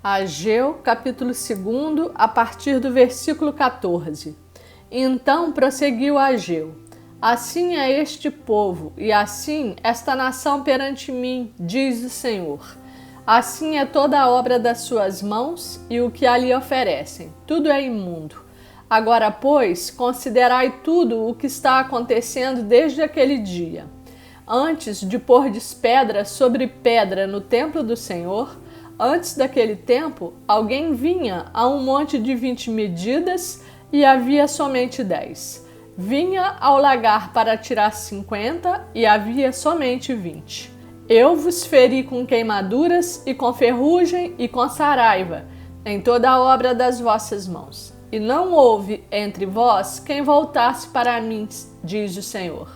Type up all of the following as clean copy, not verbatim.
Ageu, capítulo 2, a partir do versículo 14. Então prosseguiu Ageu: Assim é este povo, e assim esta nação perante mim, diz o Senhor. Assim é toda a obra das suas mãos, e o que ali oferecem. Tudo é imundo. Agora, pois, considerai tudo o que está acontecendo desde aquele dia. Antes de pordes pedra sobre pedra no templo do Senhor, antes daquele tempo, alguém vinha a um monte de 20 medidas e havia somente 10. Vinha ao lagar para tirar 50 e havia somente 20. Eu vos feri com queimaduras e com ferrugem e com saraiva em toda a obra das vossas mãos. E não houve entre vós quem voltasse para mim, diz o Senhor.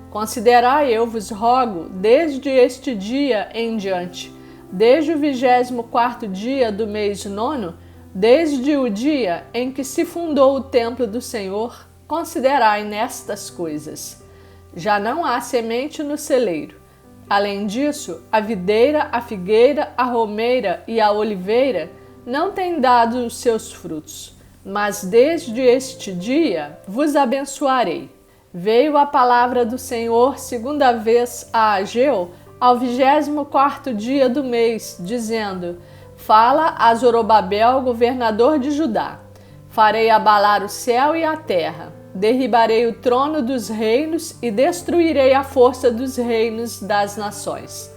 Considerai, eu vos rogo, desde este dia em diante, desde o 24º dia do mês 9, desde o dia em que se fundou o templo do Senhor, considerai nestas coisas. Já não há semente no celeiro. Além disso, a videira, a figueira, a romeira e a oliveira não têm dado os seus frutos. Mas desde este dia vos abençoarei. Veio a palavra do Senhor segunda vez a Ageu, ao 24º dia do mês, dizendo: Fala a Zorobabel, governador de Judá. Farei abalar o céu e a terra. Derribarei o trono dos reinos e destruirei a força dos reinos das nações.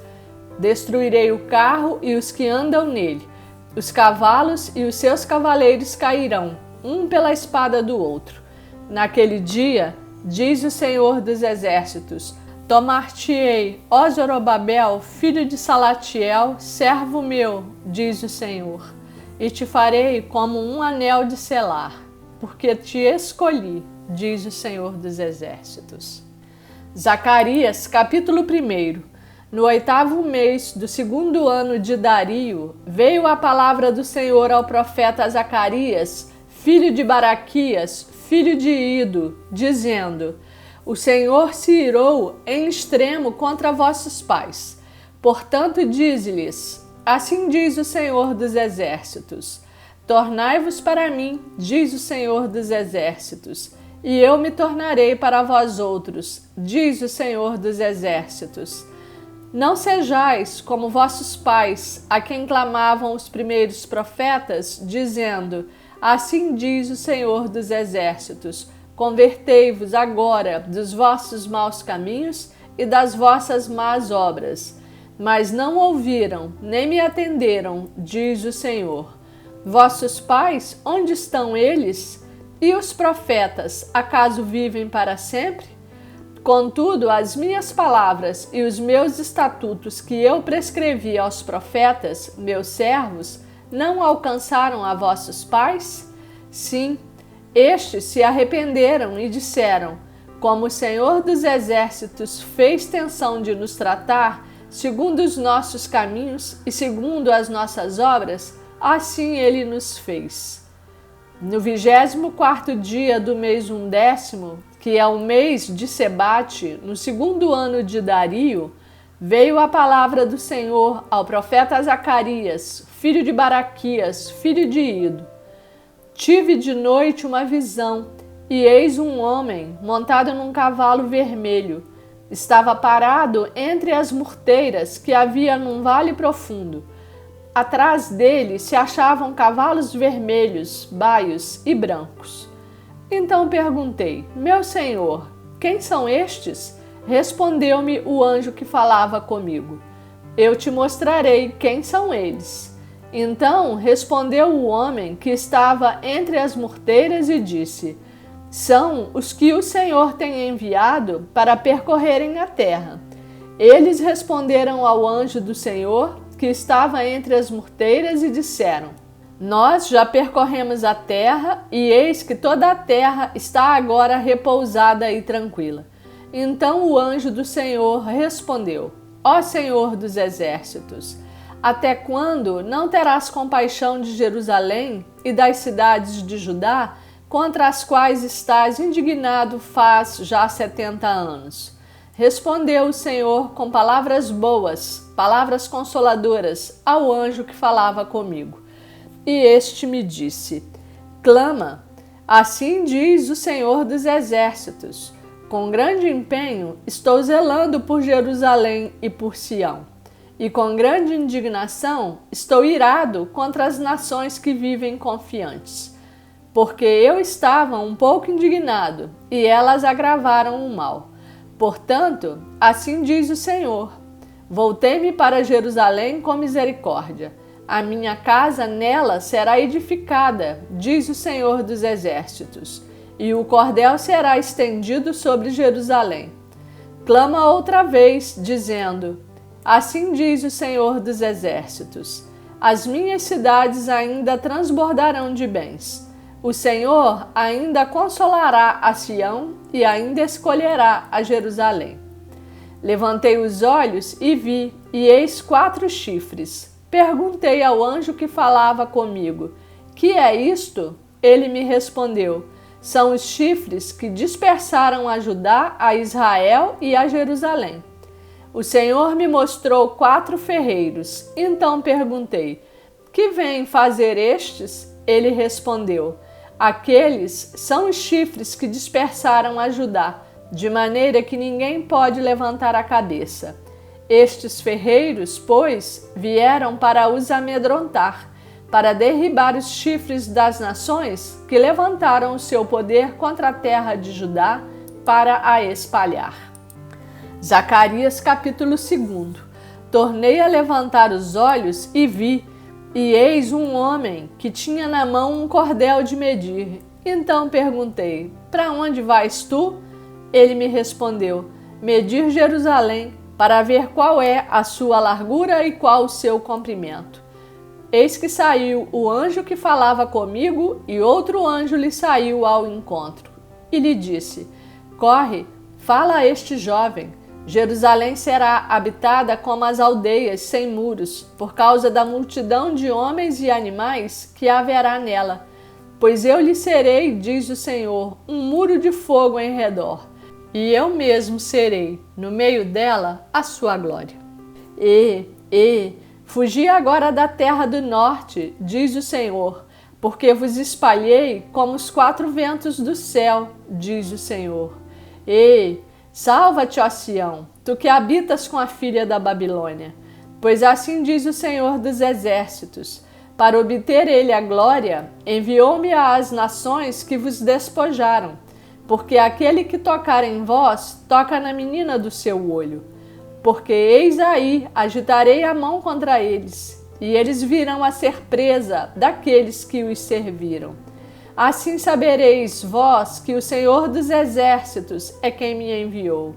Destruirei o carro e os que andam nele. Os cavalos e os seus cavaleiros cairão, um pela espada do outro. Naquele dia, diz o Senhor dos Exércitos, tomar-te-ei, ó Zorobabel, filho de Salatiel, servo meu, diz o Senhor, e te farei como um anel de selar, porque te escolhi, diz o Senhor dos Exércitos. Zacarias, capítulo 1. No 8º mês do 2º ano de Dario, veio a palavra do Senhor ao profeta Zacarias, filho de Baraquias, filho de Ido, dizendo: O Senhor se irou em extremo contra vossos pais. Portanto, dize-lhes: Assim diz o Senhor dos Exércitos: Tornai-vos para mim, diz o Senhor dos Exércitos, e eu me tornarei para vós outros, diz o Senhor dos Exércitos. Não sejais como vossos pais, a quem clamavam os primeiros profetas, dizendo: Assim diz o Senhor dos Exércitos: Convertei-vos agora dos vossos maus caminhos e das vossas más obras. Mas não ouviram, nem me atenderam, diz o Senhor. Vossos pais, onde estão eles? E os profetas, acaso vivem para sempre? Contudo, as minhas palavras e os meus estatutos que eu prescrevi aos profetas, meus servos, não alcançaram a vossos pais? Sim, estes se arrependeram e disseram: Como o Senhor dos Exércitos fez tensão de nos tratar, segundo os nossos caminhos e segundo as nossas obras, assim ele nos fez. No 24º dia do mês 11º, que é o mês de Sebate, no 2º ano de Dario, veio a palavra do Senhor ao profeta Zacarias, filho de Baraquias, filho de Ido. Tive de noite uma visão, e eis um homem montado num cavalo vermelho. Estava parado entre as murteiras que havia num vale profundo. Atrás dele se achavam cavalos vermelhos, baios e brancos. Então perguntei: Meu senhor, quem são estes? Respondeu-me o anjo que falava comigo: Eu te mostrarei quem são eles. Então respondeu o homem que estava entre as murteiras e disse: São os que o Senhor tem enviado para percorrerem a terra. Eles responderam ao anjo do Senhor que estava entre as murteiras e disseram: Nós já percorremos a terra e eis que toda a terra está agora repousada e tranquila. Então o anjo do Senhor respondeu: Ó Senhor dos Exércitos, até quando não terás compaixão de Jerusalém e das cidades de Judá, contra as quais estás indignado faz já 70 anos? Respondeu o Senhor com palavras boas, palavras consoladoras, ao anjo que falava comigo. e este me disse: clama, assim diz o Senhor dos Exércitos. Com grande empenho estou zelando por Jerusalém e por Sião, e com grande indignação estou irado contra as nações que vivem confiantes, porque eu estava um pouco indignado e elas agravaram o mal. Portanto, assim diz o Senhor: voltei-me para Jerusalém com misericórdia. A minha casa nela será edificada, diz o Senhor dos Exércitos, e o cordel será estendido sobre Jerusalém. Clama outra vez, dizendo: assim diz o Senhor dos Exércitos: as minhas cidades ainda transbordarão de bens. O Senhor ainda consolará a Sião e ainda escolherá a Jerusalém. Levantei os olhos e vi, e eis 4 chifres. Perguntei ao anjo que falava comigo: que é isto? Ele me respondeu: são os chifres que dispersaram a Judá, a Israel e a Jerusalém. O Senhor me mostrou 4 ferreiros. Então perguntei: que vêm fazer estes? Ele respondeu: aqueles são os chifres que dispersaram a Judá, de maneira que ninguém pode levantar a cabeça. Estes ferreiros, pois, vieram para os amedrontar, para derribar os chifres das nações que levantaram o seu poder contra a terra de Judá para a espalhar. Zacarias capítulo 2. Tornei a levantar os olhos e vi, e eis um homem que tinha na mão um cordel de medir. Então perguntei: para onde vais tu? Ele me respondeu: medir Jerusalém, para ver qual é a sua largura e qual o seu comprimento. Eis que saiu o anjo que falava comigo, e outro anjo lhe saiu ao encontro, e lhe disse: corre, fala a este jovem. Jerusalém será habitada como as aldeias sem muros, por causa da multidão de homens e animais que haverá nela. Pois eu lhe serei, diz o Senhor, um muro de fogo em redor, e eu mesmo serei, no meio dela, a sua glória. Fugi agora da terra do norte, diz o Senhor, porque vos espalhei como os 4 ventos do céu, diz o Senhor. Salva-te, ó Sião, tu que habitas com a filha da Babilônia. Pois assim diz o Senhor dos Exércitos: para obter ele a glória, enviou-me às nações que vos despojaram, porque aquele que tocar em vós, toca na menina do seu olho. Porque eis aí, agitarei a mão contra eles, e eles virão a ser presa daqueles que os serviram. Assim sabereis vós que o Senhor dos Exércitos é quem me enviou.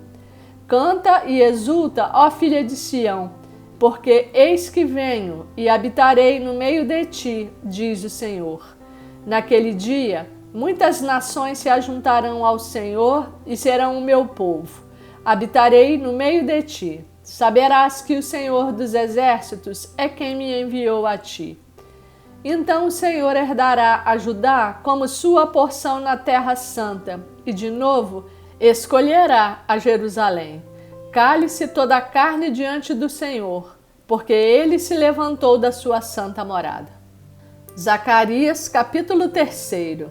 Canta e exulta, ó filha de Sião, porque eis que venho e habitarei no meio de ti, diz o Senhor. Naquele dia, muitas nações se ajuntarão ao Senhor e serão o meu povo. Habitarei no meio de ti. Saberás que o Senhor dos Exércitos é quem me enviou a ti. Então o Senhor herdará a Judá como sua porção na terra santa, e de novo escolherá a Jerusalém. Cale-se toda a carne diante do Senhor, porque ele se levantou da sua santa morada. Zacarias capítulo 3.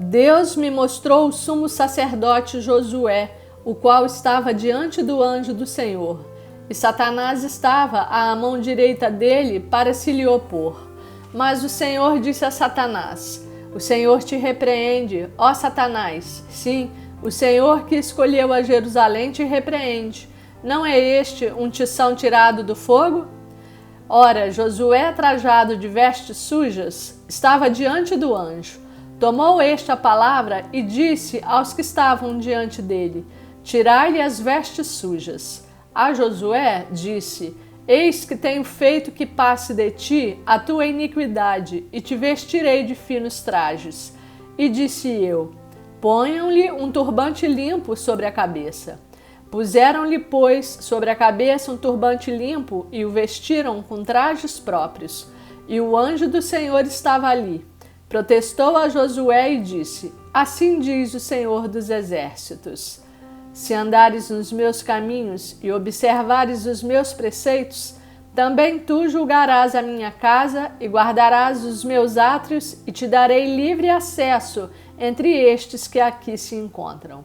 Deus me mostrou o sumo sacerdote Josué, o qual estava diante do anjo do Senhor, e Satanás estava à mão direita dele para se lhe opor. Mas o Senhor disse a Satanás: o Senhor te repreende, ó Satanás. Sim, o Senhor que escolheu a Jerusalém te repreende. Não é este um tição tirado do fogo? Ora, Josué, trajado de vestes sujas, estava diante do anjo. Tomou este a palavra e disse aos que estavam diante dele: tirai-lhe as vestes sujas. A Josué disse: eis que tenho feito que passe de ti a tua iniquidade, e te vestirei de finos trajes. E disse eu: ponham-lhe um turbante limpo sobre a cabeça. Puseram-lhe, pois, sobre a cabeça um turbante limpo e o vestiram com trajes próprios. E o anjo do Senhor estava ali. Protestou a Josué e disse: assim diz o Senhor dos Exércitos: se andares nos meus caminhos e observares os meus preceitos, Também tu julgarás a minha casa e guardarás os meus átrios e te darei livre acesso entre estes que aqui se encontram.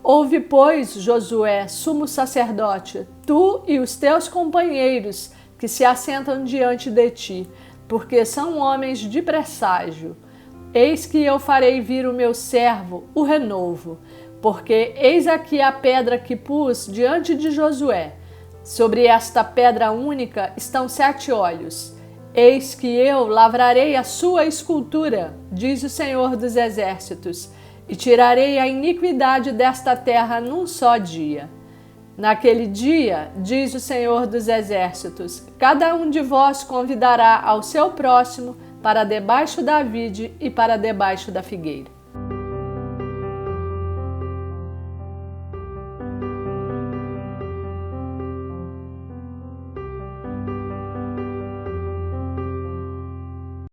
Ouve, pois, Josué, sumo sacerdote, tu e os teus companheiros que se assentam diante de ti, porque são homens de presságio. Eis que eu farei vir o meu servo, o renovo, porque eis aqui a pedra que pus diante de Josué. Sobre esta pedra única estão 7 olhos. Eis que eu lavrarei a sua escultura, diz o Senhor dos Exércitos, e tirarei a iniquidade desta terra num só dia. Naquele dia, diz o Senhor dos Exércitos, cada um de vós convidará ao seu próximo para debaixo da vide e para debaixo da figueira.